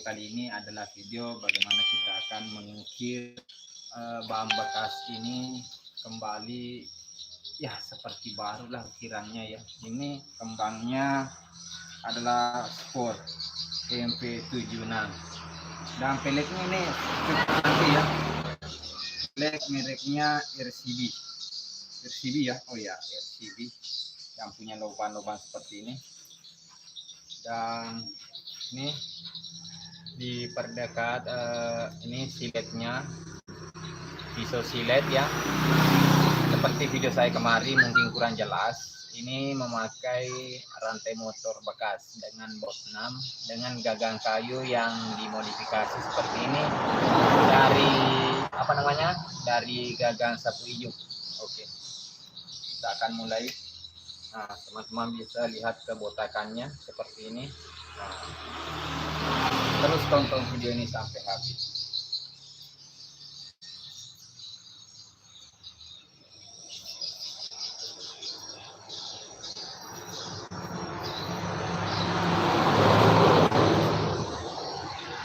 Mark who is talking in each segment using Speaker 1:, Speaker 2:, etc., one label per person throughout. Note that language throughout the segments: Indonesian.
Speaker 1: kali ini adalah video bagaimana kita akan mengukir bahan bekas ini kembali ya seperti baru lah ukirannya ya. Ini kembangnya adalah sport MP76 dan peleknya ini cukup cantik ya. Pelek mereknya RCB ya. Oh ya, RCB yang punya lubang-lubang seperti ini. Dan ini diperdekat ini siletnya, pisau silet ya. Seperti video saya kemarin mungkin kurang jelas. Ini memakai rantai motor bekas dengan box 6 dengan gagang kayu yang dimodifikasi seperti ini dari dari gagang sapu ijuk. Oke, kita akan mulai. Nah, teman-teman bisa lihat kebotakannya seperti ini. Nah, terus tonton video ini sampai habis.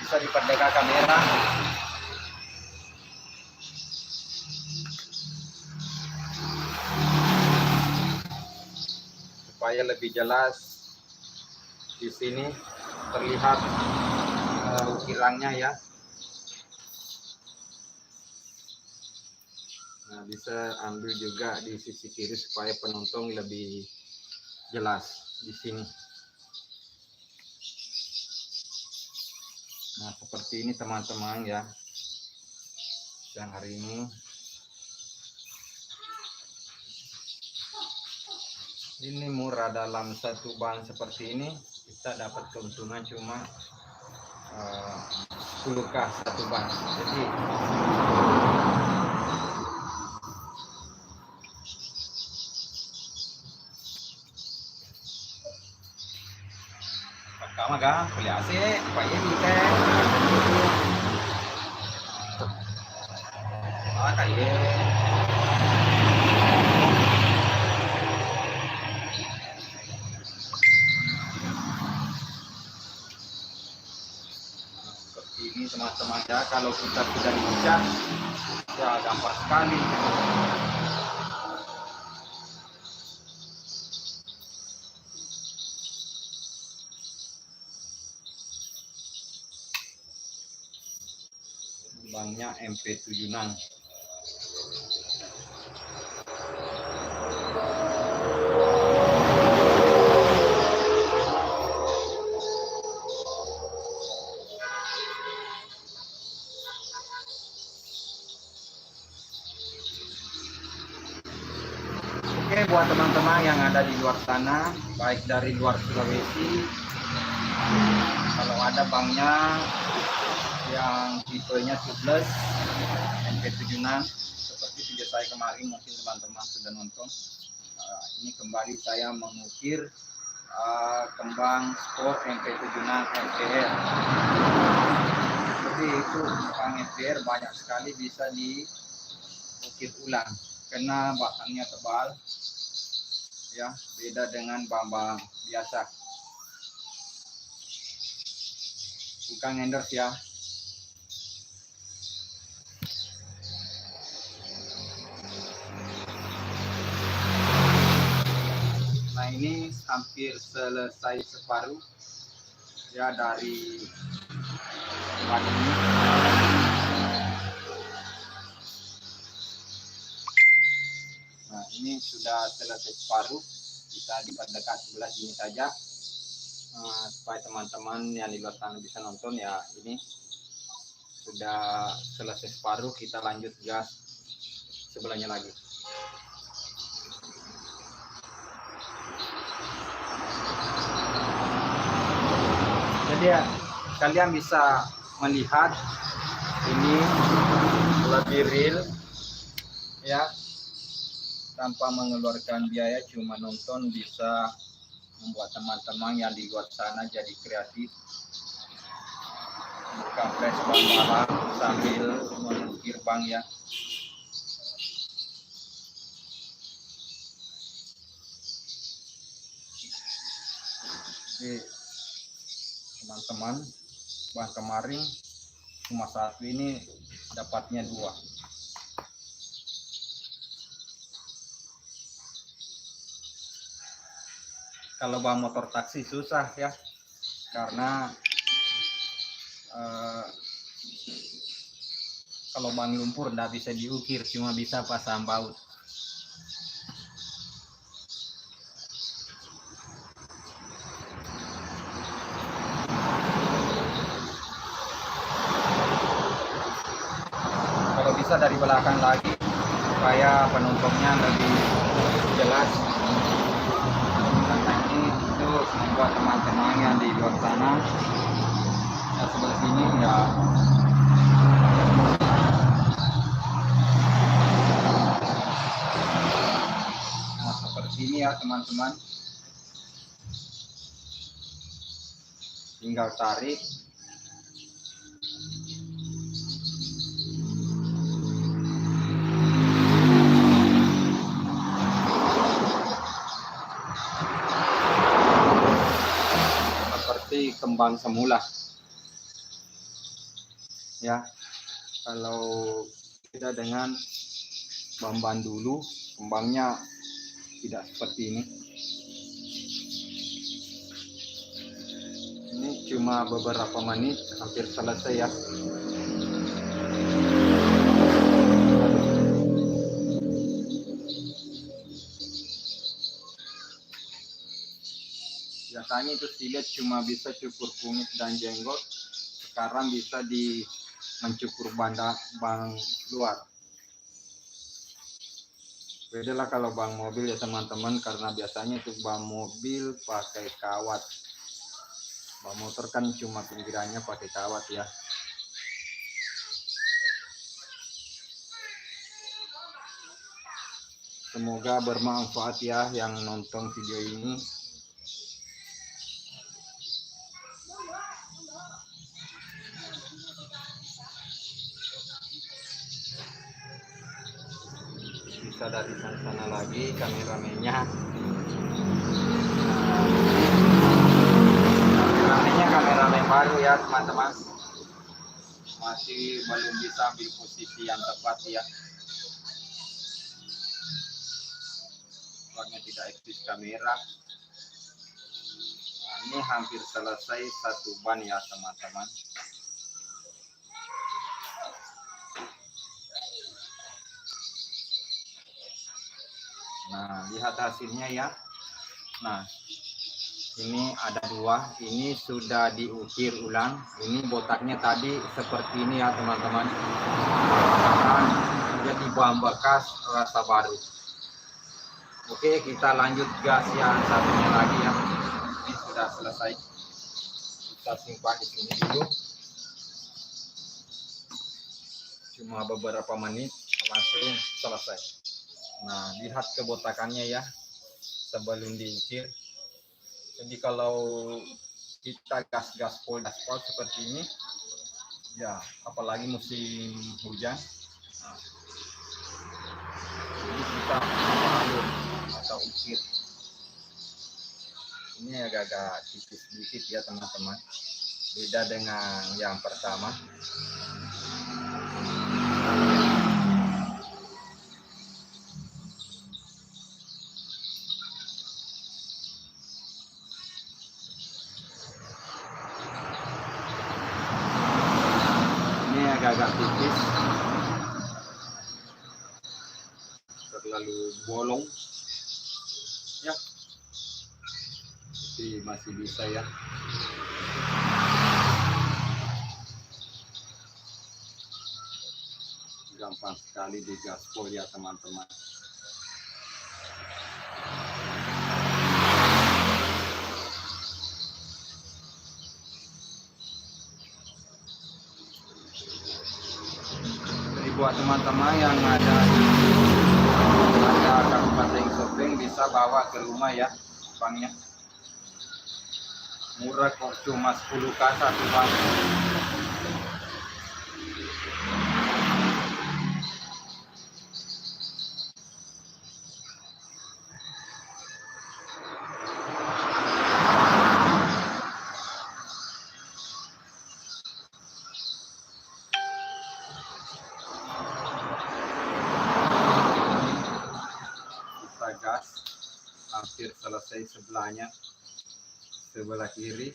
Speaker 1: Bisa diperdekat kamera. Supaya lebih jelas di sini terlihat ukirannya ya. Nah, bisa ambil juga di sisi kiri supaya penonton lebih jelas di sini. Nah, seperti ini teman-teman ya. Yang hari ini murah, dalam satu bahan seperti ini kita dapat keuntungan cuma 10k satu bahan. Jadi maka beli AC pakai ini kan kayak seperti ini teman-teman ya. Kalau kita sudah dicat ya gampang sekali. Banknya MP76. Oke, buat teman-teman yang ada di luar sana, baik dari luar Sulawesi, kalau ada banknya yang tipenya tubeless MP76 seperti video saya kemarin, mungkin teman-teman sudah nonton. Ini kembali saya mengukir kembang sport MP76 FPR. Jadi itu kembang FPR banyak sekali bisa diukir ulang karena bahannya tebal ya, beda dengan bahan biasa. Bukan endorse ya. Nah, ini hampir selesai separuh ya dari bahan ini. Nah, ini sudah selesai separuh, bisa diperdekat sebelah sini saja supaya teman-teman yang di luar sana bisa nonton ya. Ini sudah selesai separuh, kita lanjut gas sebelahnya lagi. Jadi ya, kalian bisa melihat ini lebih real ya, tanpa mengeluarkan biaya, cuma nonton bisa membuat teman-teman yang di luar sana jadi kreatif, buka flash bang malam sambil mengukir bang ya. Jadi teman-teman Bang kemarin cuma satu, ini dapatnya dua. Kalau bang motor taksi susah ya, karena kalau bang lumpur nggak bisa diukir, cuma bisa pasang baut. Kalau bisa dari belakang lagi supaya penontonnya lebih jelas. Karena ini itu membuat teman-teman yang di luar sana ya, sebelah sini ya, nah seperti ini ya teman-teman, tinggal tarik. Seperti kembang semula ya. Kalau beda dengan bamban dulu, kembangnya tidak seperti ini. Ini cuma beberapa menit hampir selesai ya. Biasanya itu silet cuma bisa cukur kumis dan jenggot, sekarang bisa mencukur bang luar. Beda lah kalau bang mobil ya teman-teman, karena biasanya itu bang mobil pakai kawat, bang motor kan cuma pinggirannya pakai kawat ya. Semoga bermanfaat ya yang nonton video ini. Bisa dari sana lagi kameramennya. Kameramennya kameramen baru ya teman-teman, masih belum bisa ambil posisi yang tepat ya, soalnya tidak aktif kamera. Nah, ini hampir selesai satu ban ya teman-teman. Nah, lihat hasilnya ya. Nah, ini ada dua, ini sudah diukir ulang. Ini botaknya tadi seperti ini ya teman-teman, jadi bahan bekas rasa baru. Oke, kita lanjut gas yang satunya lagi ya. Ini sudah selesai, kita simpan di sini dulu, cuma beberapa menit langsung selesai. Nah, lihat kebotakannya ya sebelum diukir. Jadi kalau kita gaspol seperti ini ya, apalagi musim hujan, nah, jadi kita alur atau ukir. Ini agak-agak tipis sedikit ya teman-teman, beda dengan yang pertama. Agak tipis, terlalu bolong ya, tapi masih bisa ya. Gampang sekali di gaspol ya teman-teman. Buat teman-teman yang ada Kabupaten Sopeng, bisa bawa ke rumah ya bangnya. Murah kok, cuma 10k satu bang. hampir selesai sebelahnya, sebelah kiri.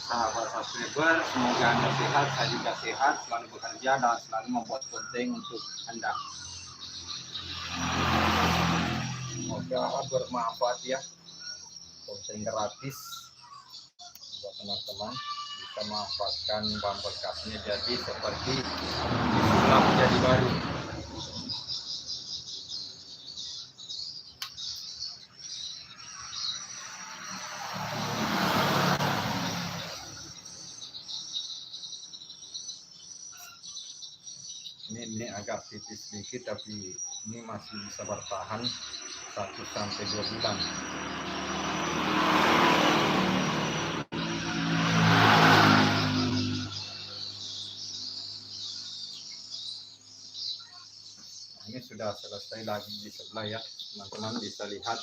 Speaker 1: Sahabat subscriber, semoga Anda sehat, saya juga sehat, selalu bekerja dan selalu membuat konten untuk Anda. Semoga bermanfaat ya, konten gratis buat teman-teman, bisa memanfaatkan bahan bekasnya jadi seperti disulap jadi baru. Ini agak tipis sedikit, tapi ini masih bisa bertahan 1-2 bulan. Ini sudah selesai lagi di sebelah ya, teman-teman bisa lihat,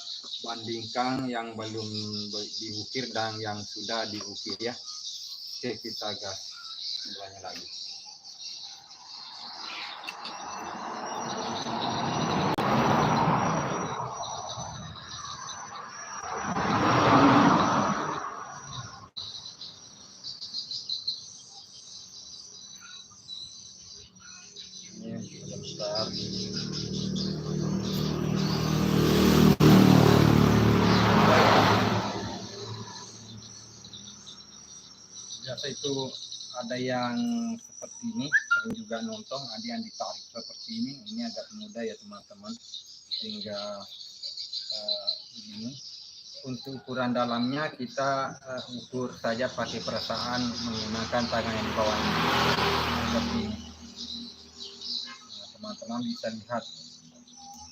Speaker 1: bandingkan yang belum diukir dan yang sudah diukir ya. Oke, kita gas sebelahnya lagi. Sebentar. Biasa itu ada yang seperti ini, sering juga nonton, ada yang ditarik seperti ini agak mudah ya teman-teman, sehingga begini. Untuk ukuran dalamnya kita ukur saja pakai perasaan menggunakan tangan yang di bawah ini. Seperti ini. Teman-teman bisa lihat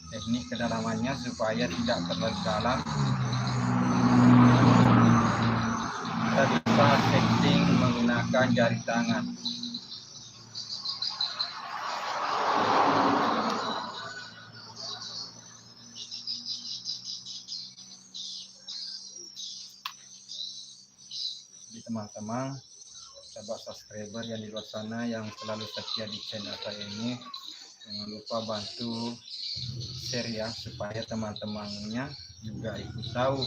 Speaker 1: teknik kedalamannya supaya tidak terlalu dalam. Kita bisa setting menggunakan jari tangan. Jadi teman-teman, sahabat subscriber yang di luar sana yang selalu setia di channel saya ini, jangan lupa bantu share ya, supaya teman-temannya juga ikut tahu.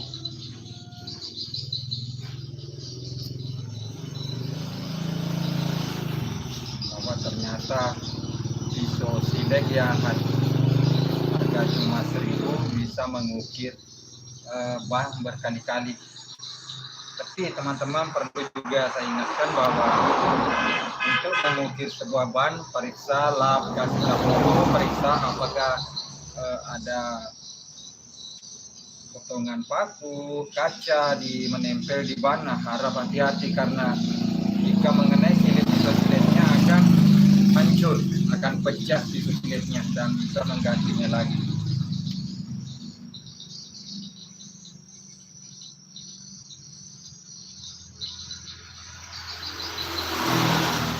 Speaker 1: Bahwa ternyata pisau silet yang harga cuma 1.000 bisa mengukir ban berkali-kali. Tapi teman-teman perlu juga saya ingatkan bahwa untuk mengukir sebuah ban, periksa lap gas dahulu, periksa apakah ada potongan paku, kaca di menempel di ban. Nah, harap hati-hati karena jika mengenai siletnya akan hancur, akan pecah siletnya dan bisa menggantinya lagi.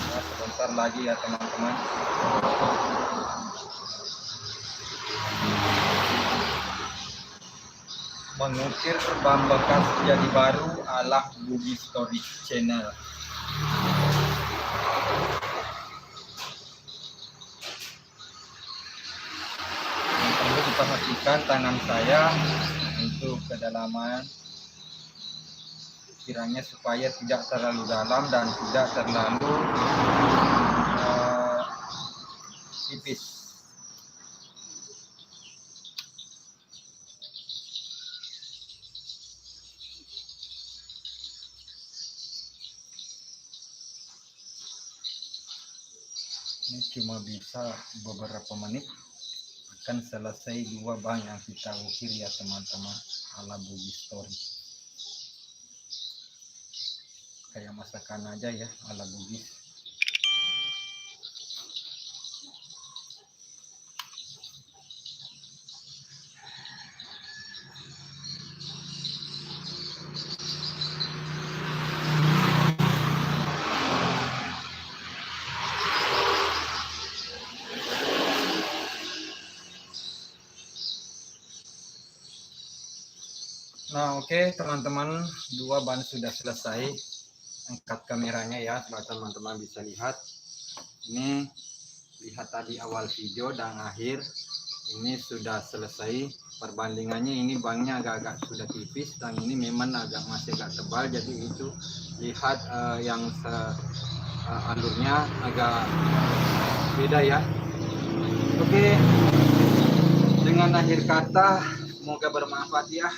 Speaker 1: Nah, sebentar lagi ya teman-teman. Mengukir ban bekas jadi baru ala Bugis Story Channel. Perlu diperhatikan tangan saya untuk kedalaman kiranya supaya tidak terlalu dalam dan tidak terlalu tipis. Ini cuma bisa beberapa menit akan selesai 2 ban yang kita ukir ya teman-teman, ala Bugis Story. Kayak masakan aja ya, ala Bugis. Nah, oke teman-teman, 2 ban sudah selesai.
Speaker 2: angkat kameranya ya supaya teman-teman bisa lihat. Ini lihat tadi awal video dan akhir, ini sudah selesai perbandingannya. Ini banknya agak-agak sudah tipis dan ini memang masih agak tebal, jadi itu lihat yang alurnya agak beda ya. Oke, dengan akhir kata semoga bermanfaat ya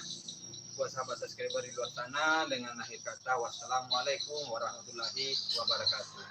Speaker 2: buat sahabat subscriber di luar sana. Dengan akhir kata wassalamualaikum warahmatullahi wabarakatuh.